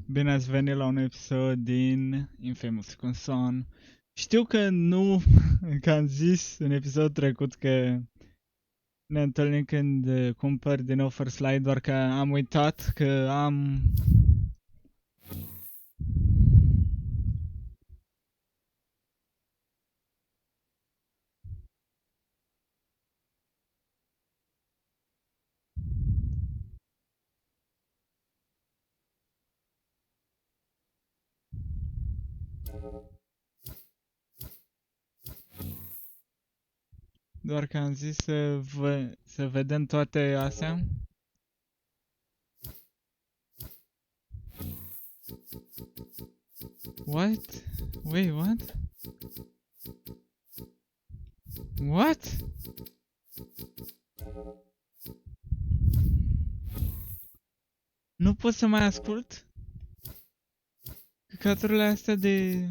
Bine ați venit la un episod din InFamous cu Son. Știu că nu, că am zis în episodul trecut că ne întâlnim când cumpăr din nou First Light, doar că am uitat că am... Doar că am zis să vedem toate astea. What? Wait, what? What? Nu pot să mai ascult căcaturile astea de...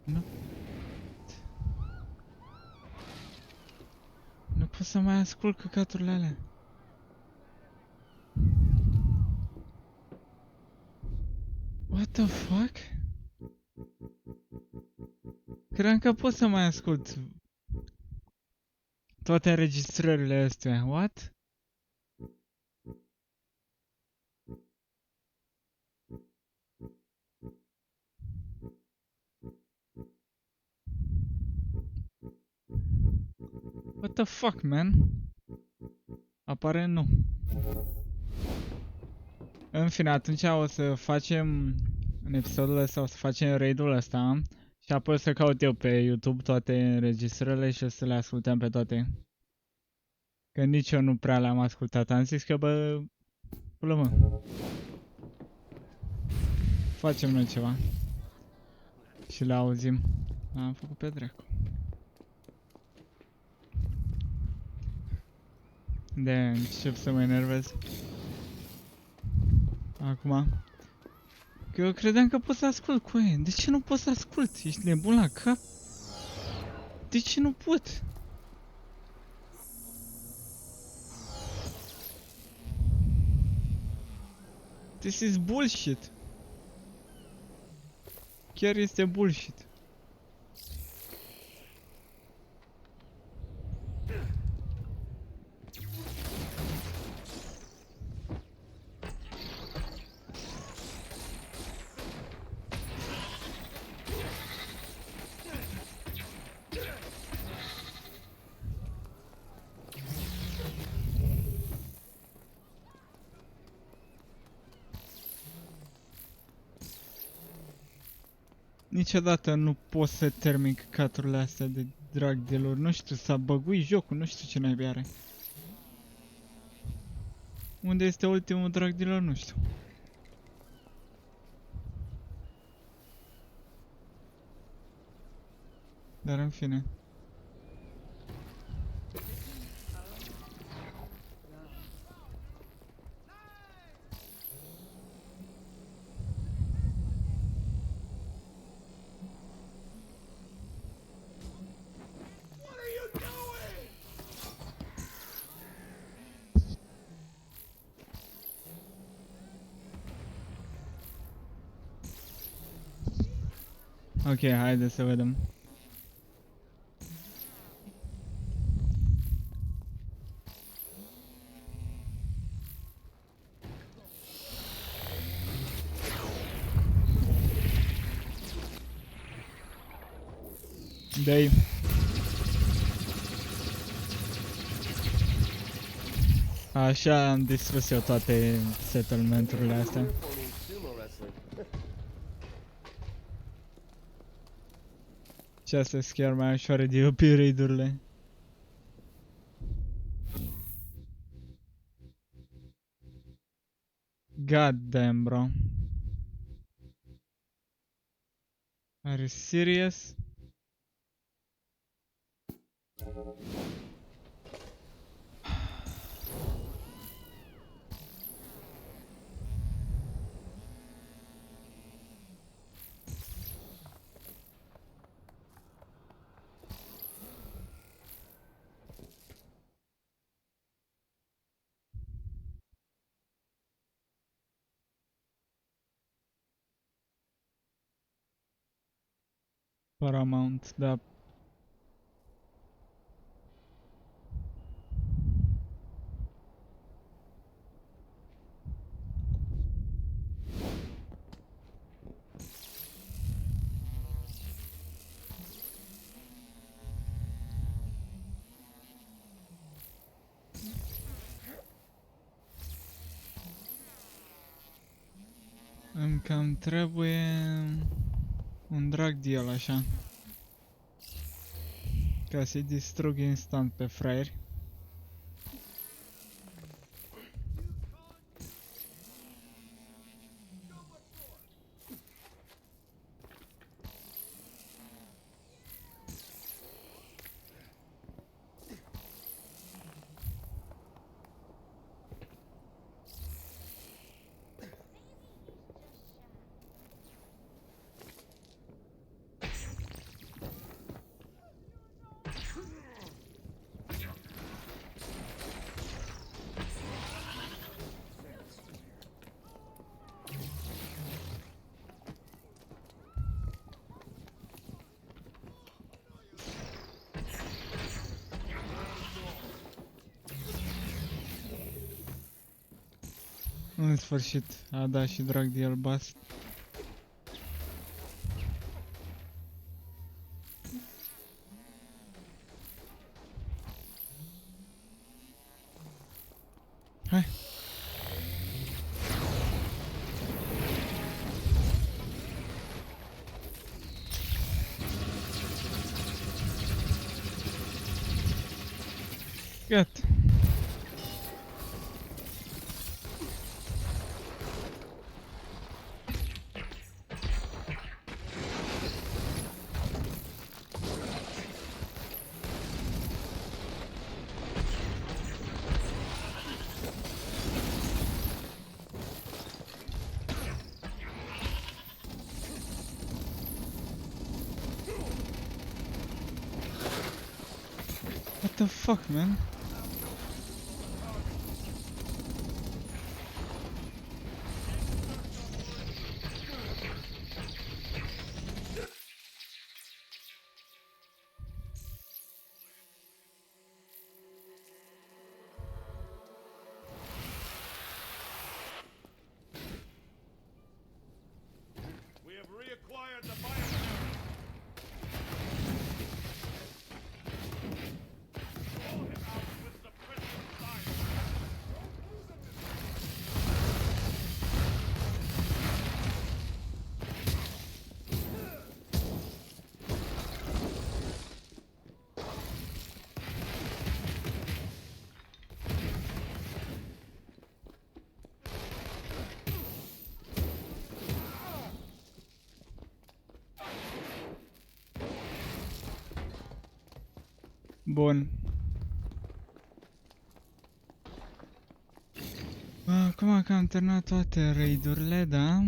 Nu. Nu pot să mai ascult căcaturile alea. What the fuck? Credeam că pot să mai ascult toate înregistrările astea. What? What the fuck, man? Apare nu. În fine, atunci o să facem în episodul ăsta, o să facem raid-ul ăsta și apoi o să caut eu pe YouTube toate înregistrările și o să le ascultăm pe toate. Că nici eu nu prea le-am ascultat. Am zis că, bă, pulă mă. Facem noi ceva. Și le auzim. Am făcut pe dracu. De încep să mă enervez. Acum. Că eu credeam că pot să ascult cu ei. De ce nu pot să ascult? Ești nebun la cap? De ce nu pot? This is bullshit. Chiar este bullshit. Niciodată nu pot să termin căcaturile astea de drag de lor. Nu știu, s-a băguit jocul, nu știu ce naibii are. Unde este ultimul drag de lor, nu știu. Dar în fine. Ok, haide să vedem. Dai. Așa am distrus eu toate settlement-urile astea. Și astea sunt chiar mai ușoare de OP raid-urile. God damn, bro. Are you serious? Paramount, da. Îmi cam trebuie un drag deal așa, ca să-i distrug instant pe fraieri. În sfârșit a dat și drag de el bast. Hai! Gata! What the fuck, man? We have reacquired the biomass. Draw him out with the precious fire. Bun. Acum că am terminat toate raidurile, da?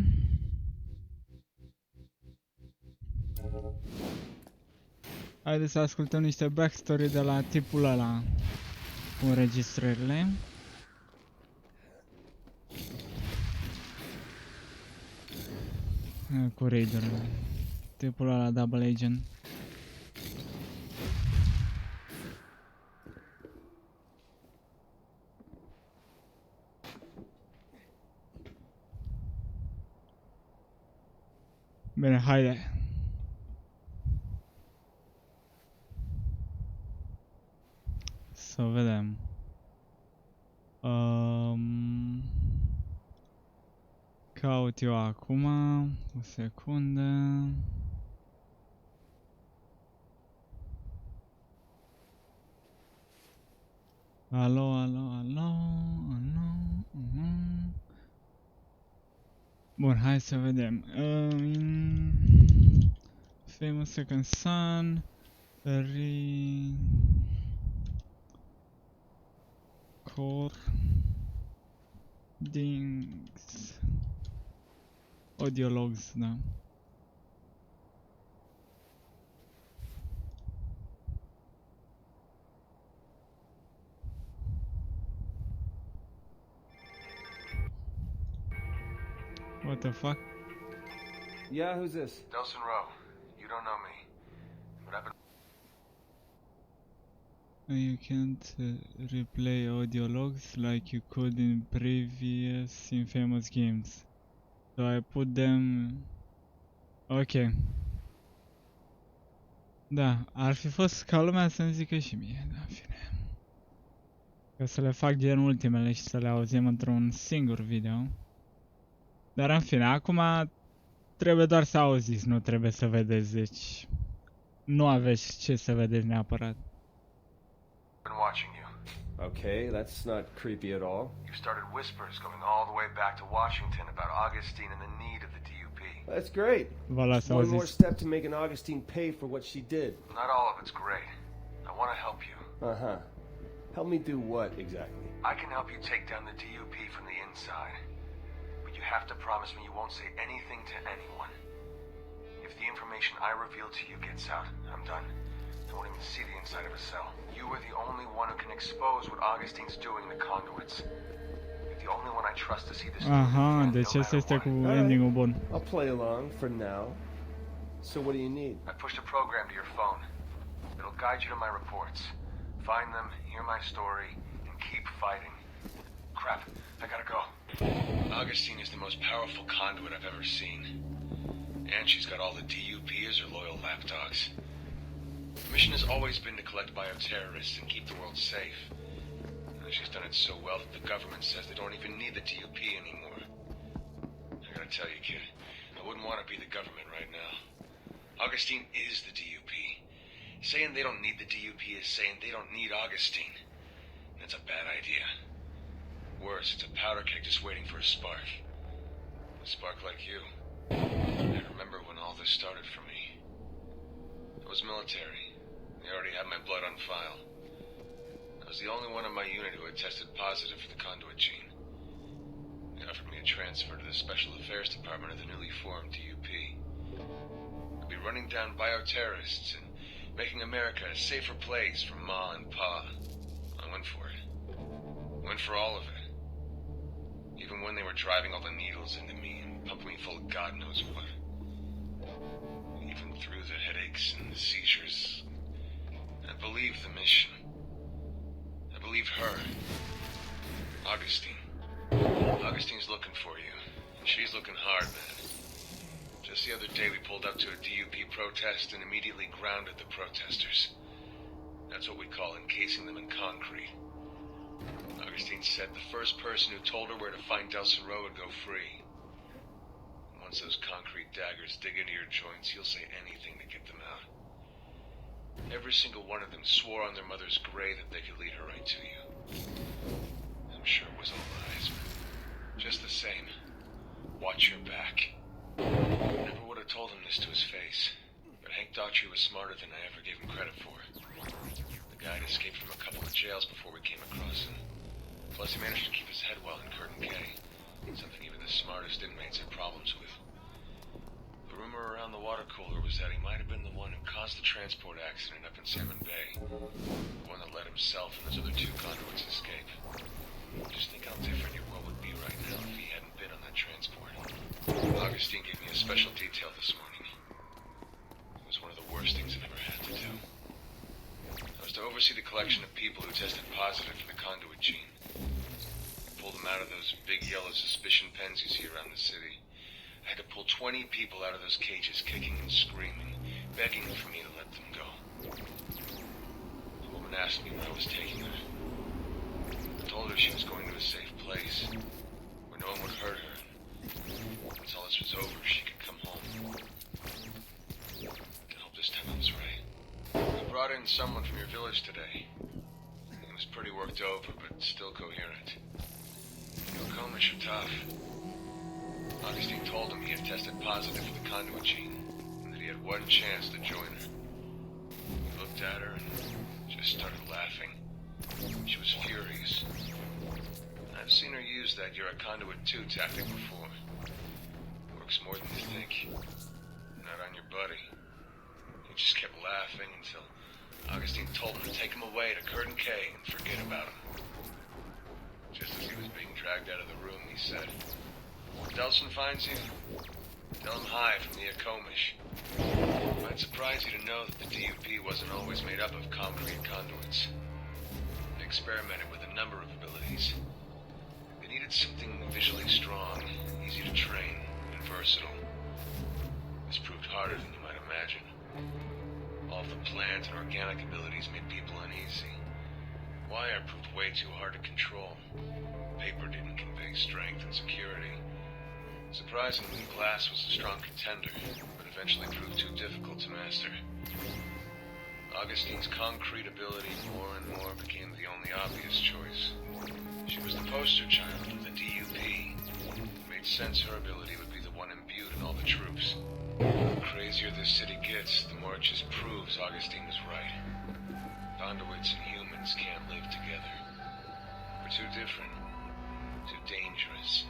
Haideți să ascultăm niște backstory de la tipul ăla cu înregistrările. Cu raidurile. Tipul ăla double agent. Bine, haide. Să vedem. Caut eu acum. O secundă. Alo, alo, alo, alo, alo. Bun, hai să vedem. Famous Second Son. Recordings. Audio logs, da. What the fuck? Yeah, who's this? Delson Rowe, you don't know me. You can't replay audio logs like you could in previous InFamous games. So I put them... Ok. Da, ar fi fost ca lumea să-mi zică și mie, da, în fine. Că să le fac gen ultimele și să le auzim într-un singur video. Dar în fine, acum trebuie doar să auziți, nu trebuie să vedeți, deci... Nu aveți ce să vedeți neapărat. Been watching you. Okay, that's not creepy at all. You started whispers going all the way back to Washington about Augustine and the need of the DUP. That's great. Vă las să One more auziți. step to making Augustine pay for what she did. Not all of it's great. I want to help you. Uh-huh. Help me do what, exactly? I can help you take down the DUP from the inside. But you have to promise me you won't say anything to anyone. If the information I reveal to you gets out, I'm done. I won't even see the inside of a cell. You are the only one who can expose what Augustine's doing in the conduits. You're the only one I trust to see this through to the Aha, end, deci no asta matter este what. cu Alright. ending-ul bun. I'll play along for now. So what do you need? I pushed a program to your phone. It'll guide you to my reports. Find them, hear my story, and keep fighting. Crap, I gotta go. Augustine is the most powerful conduit I've ever seen. And she's got all the DUP as her loyal lapdogs. The mission has always been to collect bioterrorists and keep the world safe. And she's done it so well that the government says they don't even need the DUP anymore. I gotta tell you, kid, I wouldn't want to be the government right now. Augustine is the DUP. Saying they don't need the DUP is saying they don't need Augustine. That's a bad idea. Worse, it's a powder keg just waiting for a spark. A spark like you. I remember when all this started for me. I was military. They already had my blood on file. I was the only one in my unit who had tested positive for the conduit gene. They offered me a transfer to the Special Affairs Department of the newly formed DUP. I'd be running down bioterrorists and making America a safer place for Ma and Pa. I went for it. Went for all of it. Even when they were driving all the needles into me and pumping me full of God knows what. Even through the headaches and the seizures. I believed the mission. I believe her. Augustine. Augustine's looking for you. And she's looking hard, man. Just the other day we pulled up to a DUP protest and immediately grounded the protesters. That's what we call encasing them in concrete. Augustine said the first person who told her where to find Delson Rowe would go free. And once those concrete daggers dig into your joints, you'll say anything to get them out. Every single one of them swore on their mother's grave that they could lead her right to you. I'm sure it was all lies. Just the same, watch your back. I never would have told him this to his face, but Hank Daughtry was smarter than I ever gave him credit for. The guy had escaped from a couple of jails before we came across him. Plus, he managed to keep his head well in Curtin K, something even the smartest inmates had problems with. The rumor around the water cooler was that he might have been the one who caused the transport accident up in Salmon Bay, the one that let himself and those other two conduits escape. Just think how different your world would be right now if he hadn't been on that transport. Augustine gave me a special detail this morning. It was one of the worst things I've ever had to do. I was to oversee the collection of people who tested positive for the conduit gene. Pull them out of those big yellow suspicion pens you see around the city. I had to pull 20 people out of those cages, kicking and screaming, begging for me to let them go. The woman asked me where I was taking her. I told her she was going to a safe place, where no one would hurt her. Once all this was over, she could come home. I hope this time I was right. We brought in someone from your village today. He was pretty worked over, but still coherent. Nokomish are tough. Augustine told him he had tested positive for the conduit gene, and that he had one chance to join her. He looked at her and just started laughing. She was furious. I've seen her use that "you're a conduit too" tactic before. Works more than you think. Not on your buddy. He just kept laughing until Augustine told him to take him away to Curtin K and forget about him. Just as he was being dragged out of the room, he said, "If Delson finds you, tell him hi from the Akomish. It might surprise you to know that the DUP wasn't always made up of concrete conduits. experimented with a number of abilities. They needed something visually strong, easy to train, and versatile. This proved harder than you might imagine. All of the plant and organic abilities made people uneasy. Wire proved way too hard to control. Paper didn't convey strength and security. Surprisingly, glass was a strong contender, but eventually proved too difficult to master. Augustine's concrete ability more and more became the only obvious choice. She was the poster child of the DUP. It made sense her ability would be the one imbued in all the troops. The crazier this city gets, the more it just proves Augustine was right. Conduits and humans can't live together. We're too different. Too dangerous.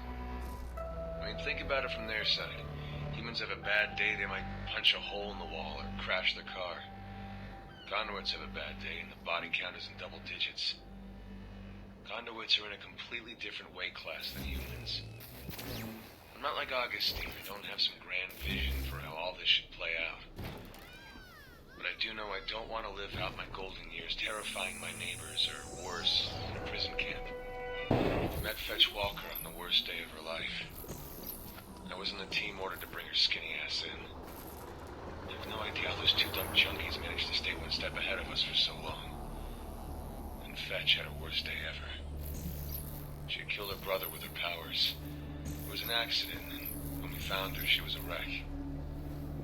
I mean, think about it from their side. Humans have a bad day, they might punch a hole in the wall or crash their car. Conduits have a bad day and the body count is in double digits. Conduits are in a completely different weight class than humans. I'm not like Augustine. I don't have some grand vision for how all this should play out. But I do know I don't want to live out my golden years terrifying my neighbors, or worse, in a prison camp. I met Fetch Walker on the worst day of her life. I was in the team ordered to bring her skinny ass in. I have no idea how those two dumb junkies managed to stay one step ahead of us for so long. And Fetch had her worst day ever. She had killed her brother with her powers. It was an accident, and when we found her, she was a wreck.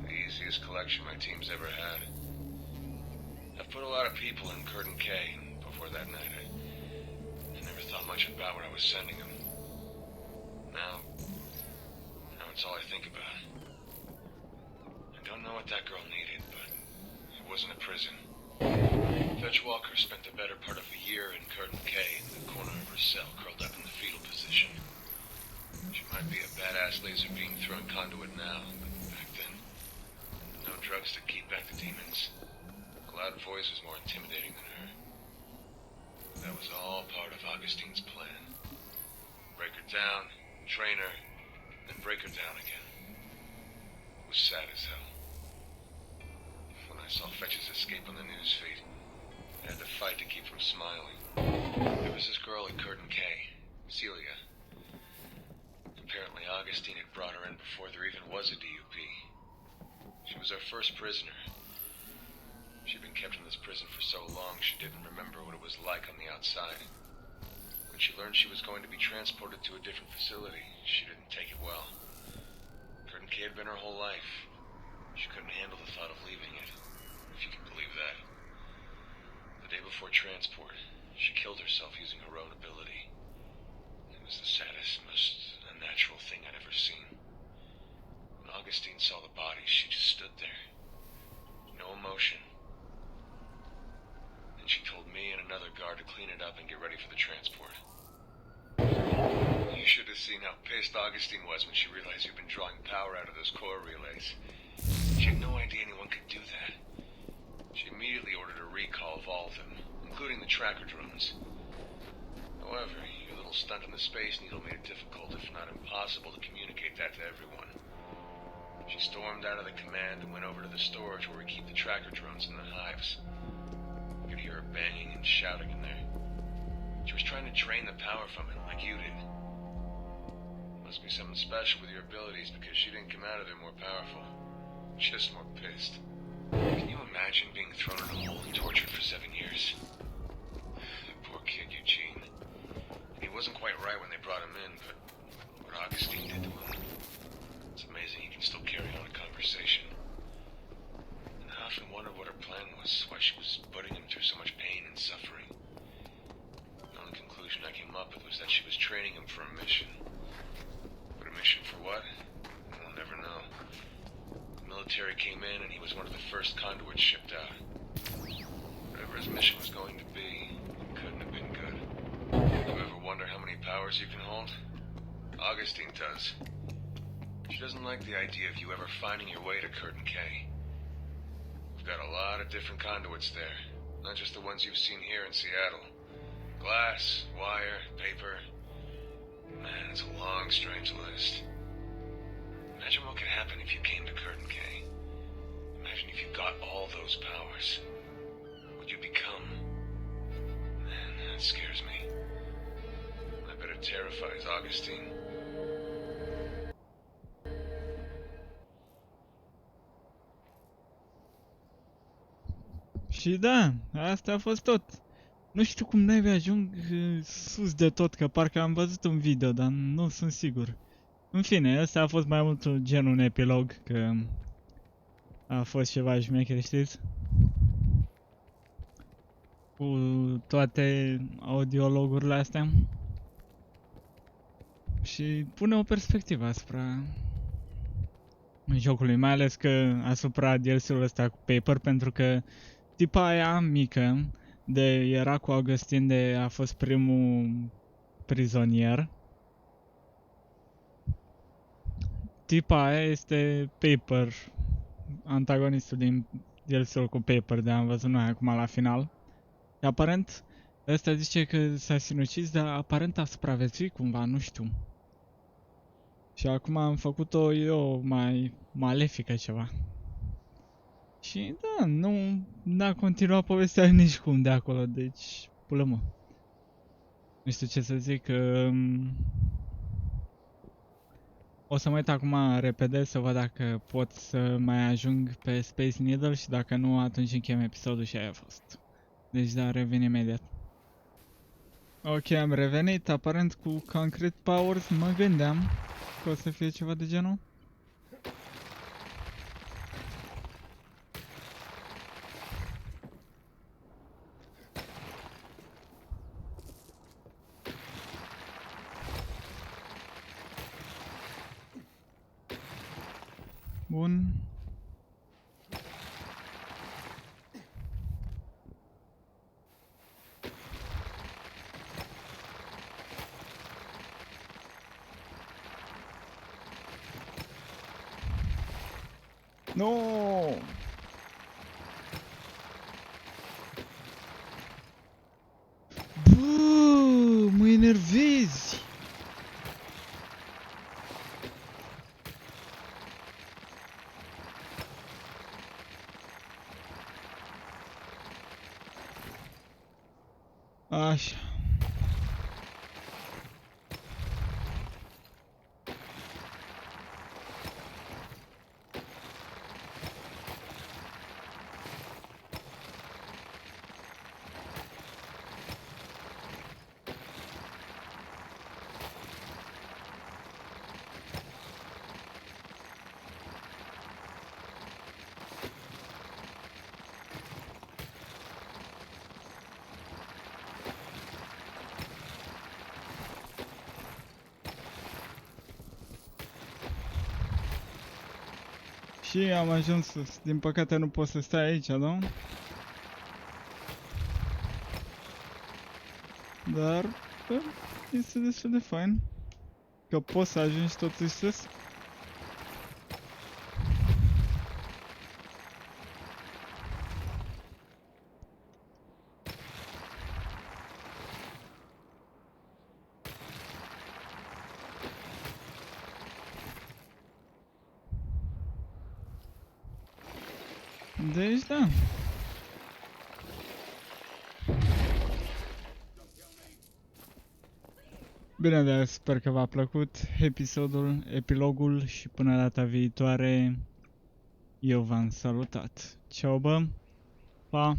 The easiest collection my team's ever had. I've put a lot of people in Curtin K, and before that night, I never thought much about what I was sending them. Now it's all I think about. I don't know what that girl needed, but it wasn't a prison. Fetch Walker spent the better part of a year in Curtin K in the corner of her cell, curled up in the fetal position. She might be a badass laser beam throwing conduit now, but back then, no drugs to keep back the demons. A loud voice was more intimidating than her. That was all part of Augustine's plan. Break her down, train her, then break her down again. It was sad as hell. When I saw Fetch's escape on the newsfeed, I had to fight to keep from smiling. There was this girl at Curtin K, Celia. Apparently Augustine had brought her in before there even was a DUP. She was our first prisoner. She'd been kept in this prison for so long she didn't remember what it was like on the outside. When she learned she was going to be transported to a different facility, she didn't take it well. Curtin K had been her whole life. She couldn't handle the thought of leaving it, if you can believe that. The day before transport, she killed herself using her own ability. It was the saddest, most unnatural thing I'd ever seen. When Augustine saw the body, she just stood there. No emotion. And she told me and another guard to clean it up and get ready for the transport. You should have seen how pissed Augustine was when she realized you'd been drawing power out of those core relays. She had no idea anyone could do that. She immediately ordered a recall of all of them, including the tracker drones. However, your little stunt on the Space Needle made it difficult, if not impossible, to communicate that to everyone. She stormed out of the command and went over to the storage where we keep the tracker drones in the hives. You could hear her banging and shouting in there. She was trying to drain the power from it, like you did. Must be something special with your abilities, because she didn't come out of there more powerful. Just more pissed. Can you imagine being thrown in a hole and tortured for 7 years? That poor kid, Eugene. And he wasn't quite right when they brought him in, but what Augustine did to him, it's amazing he can still carry on a conversation. And I often wondered what her plan was, why she was putting him through so much pain and suffering. The only conclusion I came up with was that she was training him for a mission. But a mission for what? We'll never know. The military came in and he was one of the first conduits shipped out. Whatever his mission was going to be, it couldn't have been good. Do you ever wonder how many powers you can hold? Augustine does. She doesn't like the idea of you ever finding your way to Curtin K. We've got a lot of different conduits there, not just the ones you've seen here in Seattle. Glass, wire, paper. Man, it's a long, strange list. Imagine what could happen if you came to Curtin K. Imagine if you got all those powers. What would you become? Man, that's scares me. I bet it terrifies Augustine. Și da, asta a fost tot. Nu știu cum naibii ajung sus de tot, că parcă am văzut un video, dar nu sunt sigur. În fine, ăsta a fost mai mult gen un epilog, că a fost ceva șmecher, știți? Cu toate audiologurile astea. Și pune o perspectivă asupra jocului, mai ales că asupra DLC-ului ăsta cu Paper, pentru că tipa aia mică, era cu Augustin, a fost primul prizonier. Tipa aia este Paper, antagonistul din DLC-ul cu Paper, de am văzut noi acum la final. Și aparent, ăsta zice că s-a sinucis, dar aparent a supraviețuit cumva, nu știu. Și acum am făcut-o eu mai malefică ceva. Și da, nu n-a continuat povestea nici cum de acolo, deci pulă mă. Nu știu ce să zic, o să mă uit acum repede să văd dacă pot să mai ajung pe Space Needle și dacă nu, atunci încheiem episodul și aia a fost. Deci da, revin imediat. Ok, am revenit, aparent cu Concrete Powers, mă gândeam că o să fie ceva de genul. Bun. No! Bă, mă enervezi! Așa. Și am ajuns sus. Din păcate nu pot să stai aici, nu? Dar bă, este destul de fain că poți să ajungi totuși sus. Deci da. Bine, dar sper că v-a plăcut episodul, epilogul și până data viitoare eu v-am salutat. Ceau, bă! Pa!